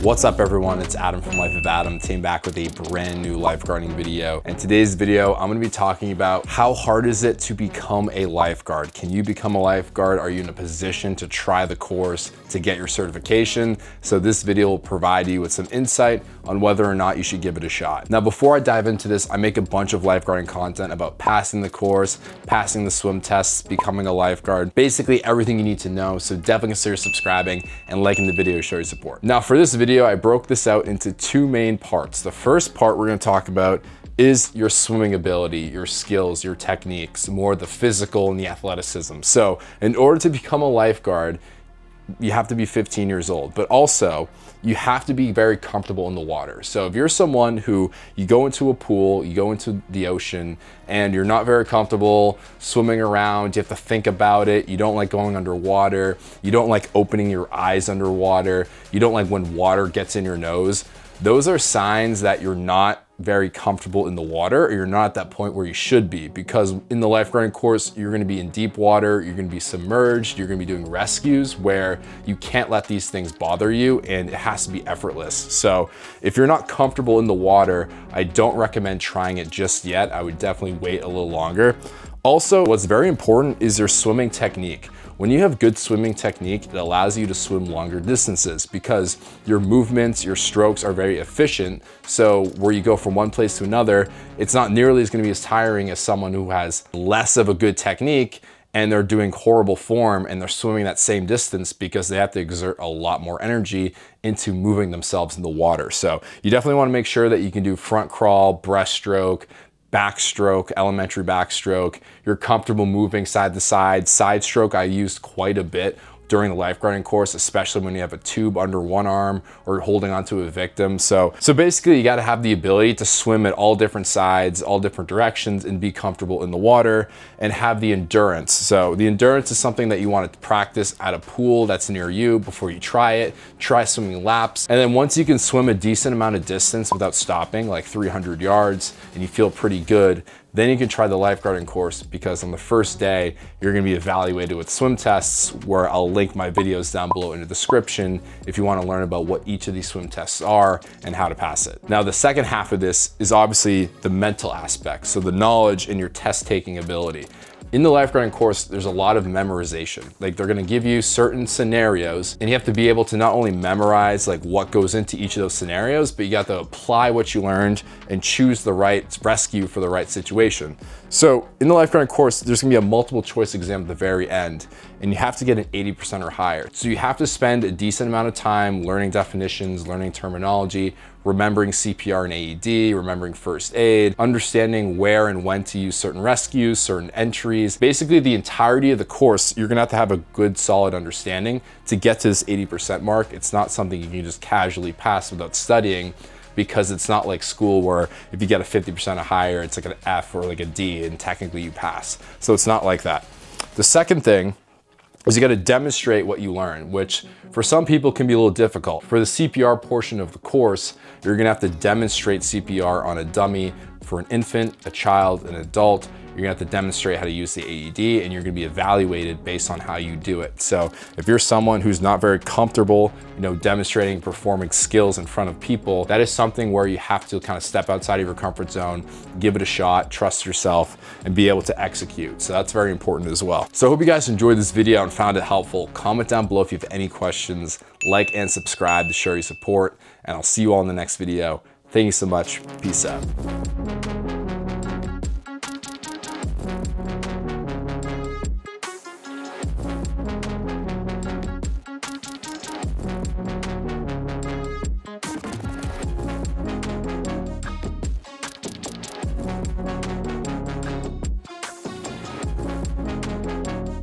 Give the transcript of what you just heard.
What's up everyone, it's Adam from Life of Adam. Came back with a brand new lifeguarding video. And today's video, I'm gonna be talking about how hard is it to become a lifeguard? Can you become a lifeguard? Are you in a position to try the course to get your certification? So this video will provide you with some insight on whether or not you should give it a shot. Now, before I dive into this, I make a bunch of lifeguarding content about passing the course, passing the swim tests, becoming a lifeguard, basically everything you need to know. So definitely consider subscribing and liking the video to show your support. Now for this video, I broke this out into two main parts. The first part we're going to talk about is your swimming ability, your skills, your techniques, more the physical and the athleticism. So in order to become a lifeguard, you have to be 15 years old, but also you have to be very comfortable in the water. So if you're someone who you go into a pool, you go into the ocean and you're not very comfortable swimming around, you have to think about it, you don't like going underwater, you don't like opening your eyes underwater, you don't like when water gets in your nose, those are signs that you're not very comfortable in the water, or you're not at that point where you should be, because in the lifeguarding course, you're gonna be in deep water, you're gonna be submerged, you're gonna be doing rescues where you can't let these things bother you and it has to be effortless. So if you're not comfortable in the water, I don't recommend trying it just yet. I would definitely wait a little longer. Also, what's very important is your swimming technique. When you have good swimming technique, it allows you to swim longer distances because your movements, your strokes are very efficient. So where you go from one place to another, it's not nearly as going to be as tiring as someone who has less of a good technique and they're doing horrible form and they're swimming that same distance because they have to exert a lot more energy into moving themselves in the water. So you definitely want to make sure that you can do front crawl, breaststroke, backstroke, elementary backstroke. You're comfortable moving side to side. Side stroke I used quite a bit during the lifeguarding course, especially when you have a tube under one arm or holding onto a victim. So basically you got to have the ability to swim at all different sides, all different directions, and be comfortable in the water and have the endurance. So the endurance is something that you want to practice at a pool that's near you before you try it. Try swimming laps. And then once you can swim a decent amount of distance without stopping, like 300 yards, and you feel pretty good, then you can try the lifeguarding course, because on the first day, you're gonna be evaluated with swim tests, where I'll link my videos down below in the description if you wanna learn about what each of these swim tests are and how to pass it. Now, the second half of this is obviously the mental aspect, so the knowledge and your test-taking ability. In the lifeguarding course, there's a lot of memorization. Like, they're gonna give you certain scenarios and you have to be able to not only memorize like what goes into each of those scenarios, but you got to apply what you learned and choose the right rescue for the right situation. So in the lifeguarding course, there's gonna be a multiple choice exam at the very end, and you have to get an 80% or higher. So you have to spend a decent amount of time learning definitions, learning terminology, remembering CPR and AED, remembering first aid, understanding where and when to use certain rescues, certain entries. Basically the entirety of the course, you're gonna have a good solid understanding to get to this 80% mark. It's not something you can just casually pass without studying, because it's not like school where if you get a 50% or higher, it's like an F or like a D and technically you pass. So it's not like that. The second thing is you got to demonstrate what you learn, which for some people can be a little difficult. For the CPR portion of the course, you're gonna have to demonstrate CPR on a dummy for an infant, a child, an adult. You're gonna have to demonstrate how to use the AED, and you're gonna be evaluated based on how you do it. So if you're someone who's not very comfortable, demonstrating, performing skills in front of people, that is something where you have to kind of step outside of your comfort zone, give it a shot, trust yourself, and be able to execute. So that's very important as well. So I hope you guys enjoyed this video and found it helpful. Comment down below if you have any questions, like and subscribe to show your support, and I'll see you all in the next video. Thank you so much. Peace out.